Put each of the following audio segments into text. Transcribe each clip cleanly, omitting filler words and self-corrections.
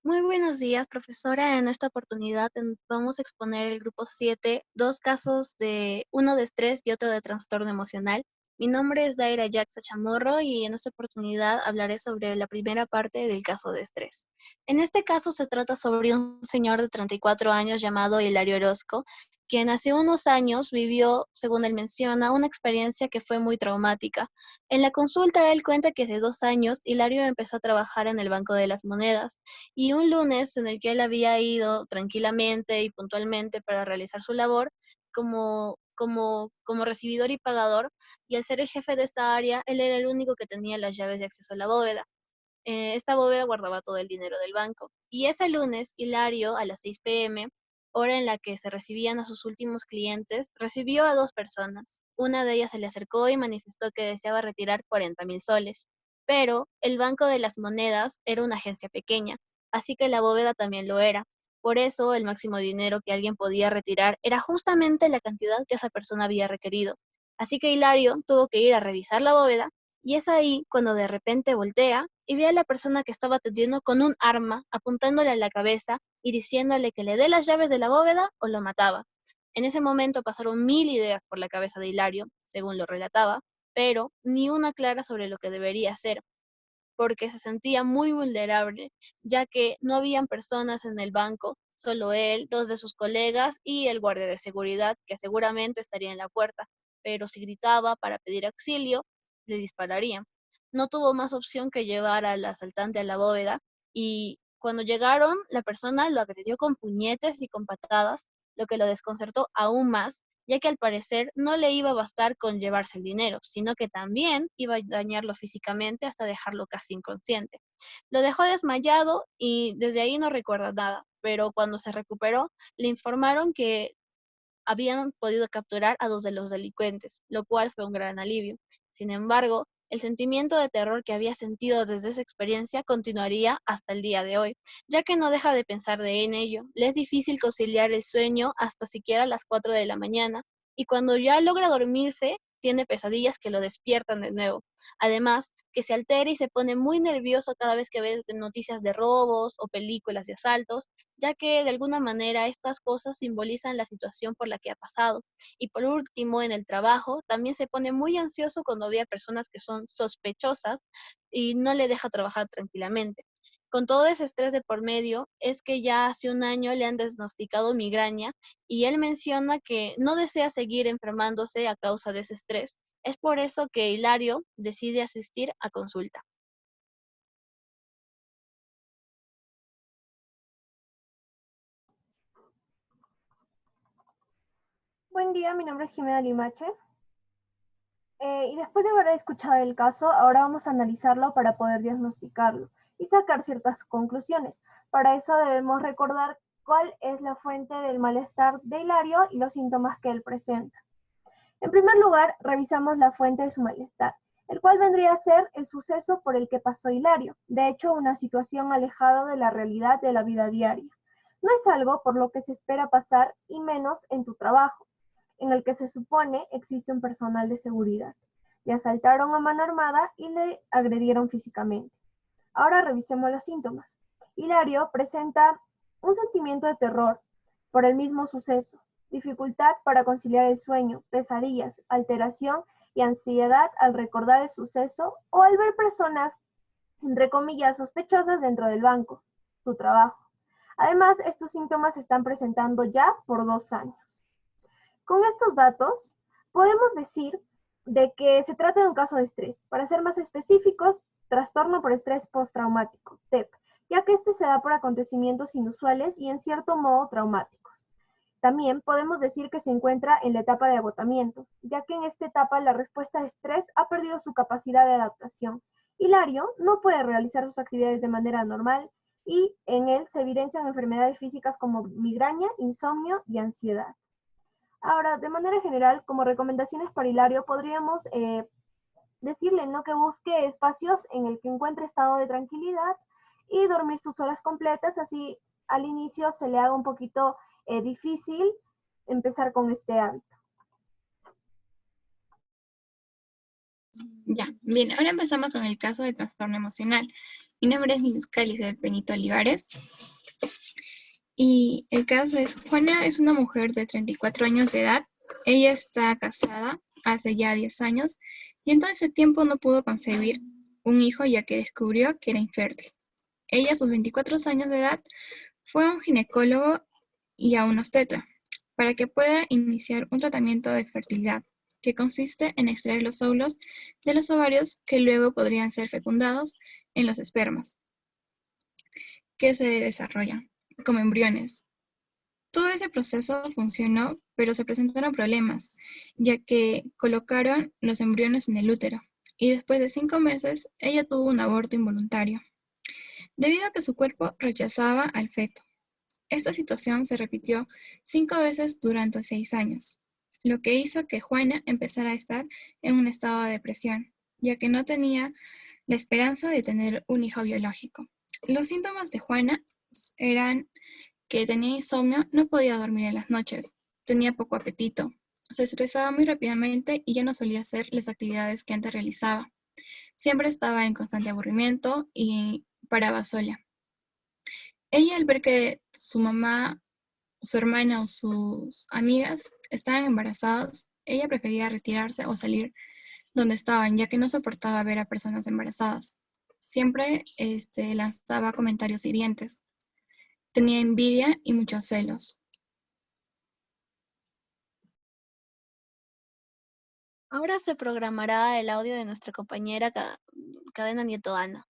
Muy buenos días, profesora. En esta oportunidad vamos a exponer el grupo 7, dos casos uno de estrés y otro de trastorno emocional. Mi nombre es Daira Yaxa Chamorro y en esta oportunidad hablaré sobre la primera parte del caso de estrés. En este caso se trata sobre un señor de 34 años llamado Hilario Orozco, quien hace unos años vivió, según él menciona, una experiencia que fue muy traumática. En la consulta él cuenta que hace 2 años Hilario empezó a trabajar en el Banco de las Monedas y un lunes en el que él había ido tranquilamente y puntualmente para realizar su labor como recibidor y pagador, y al ser el jefe de esta área, él era el único que tenía las llaves de acceso a la bóveda. Esta bóveda guardaba todo el dinero del banco. Y ese lunes, Hilario, a las 6 p.m., hora en la que se recibían a sus últimos clientes, recibió a dos personas. Una de ellas se le acercó y manifestó que deseaba retirar 40.000 soles. Pero el Banco de las Monedas era una agencia pequeña, así que la bóveda también lo era. Por eso, el máximo dinero que alguien podía retirar era justamente la cantidad que esa persona había requerido. Así que Hilario tuvo que ir a revisar la bóveda y es ahí cuando de repente voltea y ve a la persona que estaba atendiendo con un arma apuntándole a la cabeza y diciéndole que le dé las llaves de la bóveda o lo mataba. En ese momento pasaron mil ideas por la cabeza de Hilario, según lo relataba, pero ni una clara sobre lo que debería hacer, porque se sentía muy vulnerable, ya que no habían personas en el banco, solo él, dos de sus colegas y el guardia de seguridad, que seguramente estaría en la puerta, pero si gritaba para pedir auxilio, le dispararían. No tuvo más opción que llevar al asaltante a la bóveda, y cuando llegaron, la persona lo agredió con puñetes y con patadas, lo que lo desconcertó aún más, ya que al parecer no le iba a bastar con llevarse el dinero, sino que también iba a dañarlo físicamente hasta dejarlo casi inconsciente. Lo dejó desmayado y desde ahí no recuerda nada, pero cuando se recuperó, le informaron que habían podido capturar a dos de los delincuentes, lo cual fue un gran alivio. Sin embargo, el sentimiento de terror que había sentido desde esa experiencia continuaría hasta el día de hoy, ya que no deja de pensar en ello. Le es difícil conciliar el sueño hasta siquiera las 4 de la mañana, y cuando ya logra dormirse, tiene pesadillas que lo despiertan de nuevo. Además, que se altera y se pone muy nervioso cada vez que ve noticias de robos o películas de asaltos, ya que de alguna manera estas cosas simbolizan la situación por la que ha pasado. Y por último, en el trabajo, también se pone muy ansioso cuando ve a personas que son sospechosas y no le deja trabajar tranquilamente. Con todo ese estrés de por medio, es que ya hace un año le han diagnosticado migraña y él menciona que no desea seguir enfermándose a causa de ese estrés. Es por eso que Hilario decide asistir a consulta. Buen día, mi nombre es Jimena Limache. Y después de haber escuchado el caso, ahora vamos a analizarlo para poder diagnosticarlo y sacar ciertas conclusiones. Para eso debemos recordar cuál es la fuente del malestar de Hilario y los síntomas que él presenta. En primer lugar, revisamos la fuente de su malestar, el cual vendría a ser el suceso por el que pasó Hilario, de hecho una situación alejada de la realidad de la vida diaria. No es algo por lo que se espera pasar y menos en tu trabajo, en el que se supone existe un personal de seguridad. Le asaltaron a mano armada y le agredieron físicamente. Ahora revisemos los síntomas. Hilario presenta un sentimiento de terror por el mismo suceso, dificultad para conciliar el sueño, pesadillas, alteración y ansiedad al recordar el suceso o al ver personas, entre comillas, sospechosas dentro del banco, su trabajo. Además, estos síntomas se están presentando ya por 2 años. Con estos datos, podemos decir de que se trata de un caso de estrés. Para ser más específicos, trastorno por estrés postraumático, TEP, ya que este se da por acontecimientos inusuales y en cierto modo traumáticos. También podemos decir que se encuentra en la etapa de agotamiento, ya que en esta etapa la respuesta de estrés ha perdido su capacidad de adaptación. Hilario no puede realizar sus actividades de manera normal y en él se evidencian enfermedades físicas como migraña, insomnio y ansiedad. Ahora, de manera general, como recomendaciones para Hilario, podríamos decirle, ¿no?, que busque espacios en el que encuentre estado de tranquilidad y dormir sus horas completas, así al inicio se le haga un poquito difícil empezar con este hábito. Ya, bien, ahora empezamos con el caso de trastorno emocional. Mi nombre es Milusca Lizeth Benito Olivares y el caso es, Juana es una mujer de 34 años de edad. Ella está casada hace ya 10 años y en todo ese tiempo no pudo concebir un hijo ya que descubrió que era infértil. Ella a sus 24 años de edad fue a un ginecólogo y a un obstetra para que pueda iniciar un tratamiento de fertilidad que consiste en extraer los óvulos de los ovarios que luego podrían ser fecundados en los espermas que se desarrollan como embriones. Todo ese proceso funcionó, pero se presentaron problemas, ya que colocaron los embriones en el útero y después de 5 meses ella tuvo un aborto involuntario, debido a que su cuerpo rechazaba al feto. Esta situación se repitió 5 veces durante 6 años, lo que hizo que Juana empezara a estar en un estado de depresión, ya que no tenía la esperanza de tener un hijo biológico. Los síntomas de Juana eran que tenía insomnio, no podía dormir en las noches, tenía poco apetito, se estresaba muy rápidamente y ya no solía hacer las actividades que antes realizaba. Siempre estaba en constante aburrimiento y paraba sola. Ella, al ver que su mamá, su hermana o sus amigas estaban embarazadas, ella prefería retirarse o salir donde estaban, ya que no soportaba ver a personas embarazadas. Siempre lanzaba comentarios hirientes. Tenía envidia y muchos celos. Ahora se programará el audio de nuestra compañera Cadena Nieto Ana.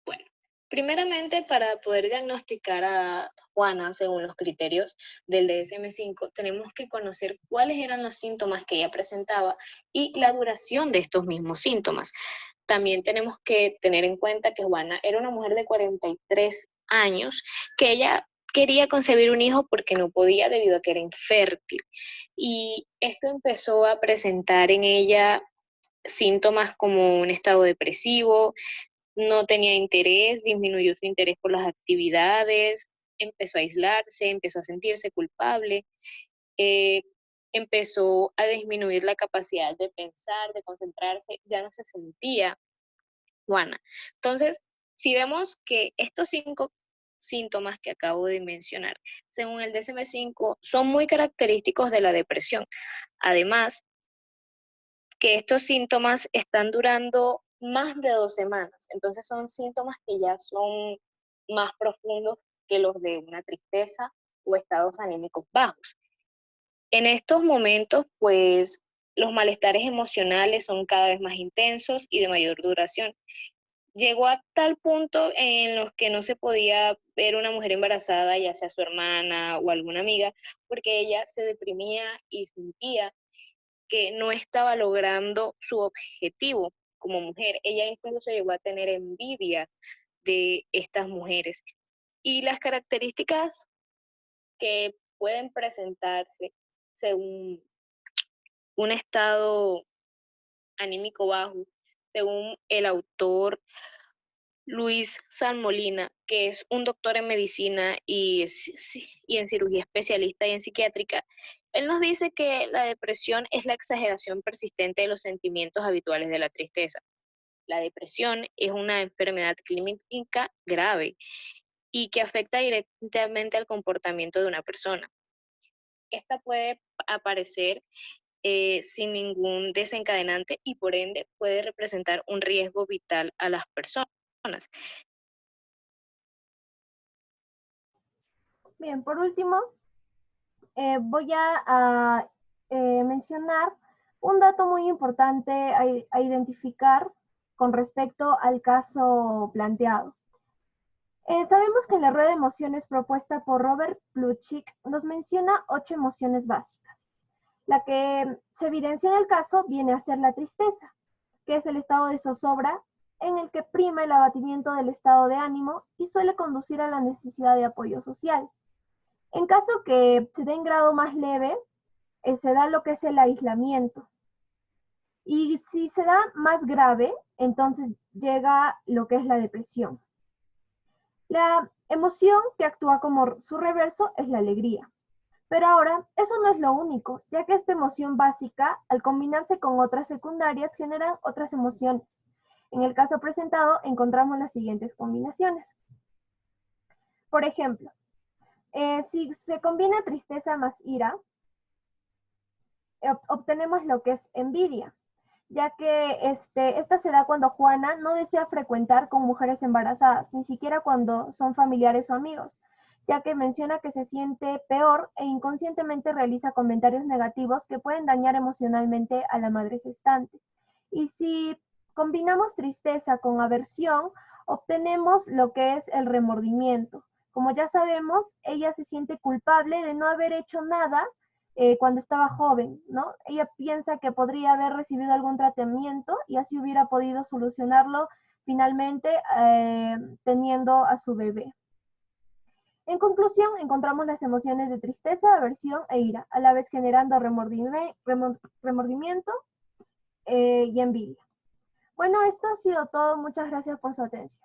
Bueno, primeramente para poder diagnosticar a Juana según los criterios del DSM-5, tenemos que conocer cuáles eran los síntomas que ella presentaba y la duración de estos mismos síntomas. También tenemos que tener en cuenta que Juana era una mujer de 43 años, que ella quería concebir un hijo porque no podía debido a que era infértil. Y esto empezó a presentar en ella síntomas como un estado depresivo, no tenía interés, disminuyó su interés por las actividades, empezó a aislarse, empezó a sentirse culpable, eh, empezó a disminuir la capacidad de pensar, de concentrarse, ya no se sentía Juana. Entonces, si vemos que estos 5 síntomas que acabo de mencionar, según el DSM-5, son muy característicos de la depresión. Además, que estos síntomas están durando más de 2 semanas. Entonces son síntomas que ya son más profundos que los de una tristeza o estados anímicos bajos. En estos momentos, pues, los malestares emocionales son cada vez más intensos y de mayor duración. Llegó a tal punto en los que no se podía ver una mujer embarazada, ya sea su hermana o alguna amiga, porque ella se deprimía y sentía que no estaba logrando su objetivo como mujer. Ella incluso llegó a tener envidia de estas mujeres. Y las características que pueden presentarse según un estado anímico bajo, según el autor Luis San Molina, que es un doctor en medicina y en cirugía especialista y en psiquiátrica, él nos dice que la depresión es la exageración persistente de los sentimientos habituales de la tristeza. La depresión es una enfermedad clínica grave y que afecta directamente al comportamiento de una persona. Esta puede aparecer sin ningún desencadenante y por ende puede representar un riesgo vital a las personas. Bien, por último, voy mencionar un dato muy importante a identificar con respecto al caso planteado. Sabemos que la rueda de emociones propuesta por Robert Plutchik nos menciona 8 emociones básicas. La que se evidencia en el caso viene a ser la tristeza, que es el estado de zozobra en el que prima el abatimiento del estado de ánimo y suele conducir a la necesidad de apoyo social. En caso que se dé en grado más leve, se da lo que es el aislamiento. Y si se da más grave, entonces llega lo que es la depresión. La emoción que actúa como su reverso es la alegría. Pero ahora, eso no es lo único, ya que esta emoción básica, al combinarse con otras secundarias, generan otras emociones. En el caso presentado encontramos las siguientes combinaciones. Por ejemplo, si se combina tristeza más ira, obtenemos lo que es envidia, ya que esta se da cuando Juana no desea frecuentar con mujeres embarazadas, ni siquiera cuando son familiares o amigos, ya que menciona que se siente peor e inconscientemente realiza comentarios negativos que pueden dañar emocionalmente a la madre gestante. Y si combinamos tristeza con aversión, obtenemos lo que es el remordimiento. Como ya sabemos, ella se siente culpable de no haber hecho nada cuando estaba joven, ¿no? Ella piensa que podría haber recibido algún tratamiento y así hubiera podido solucionarlo finalmente teniendo a su bebé. En conclusión, encontramos las emociones de tristeza, aversión e ira, a la vez generando remordimiento y envidia. Bueno, esto ha sido todo. Muchas gracias por su atención.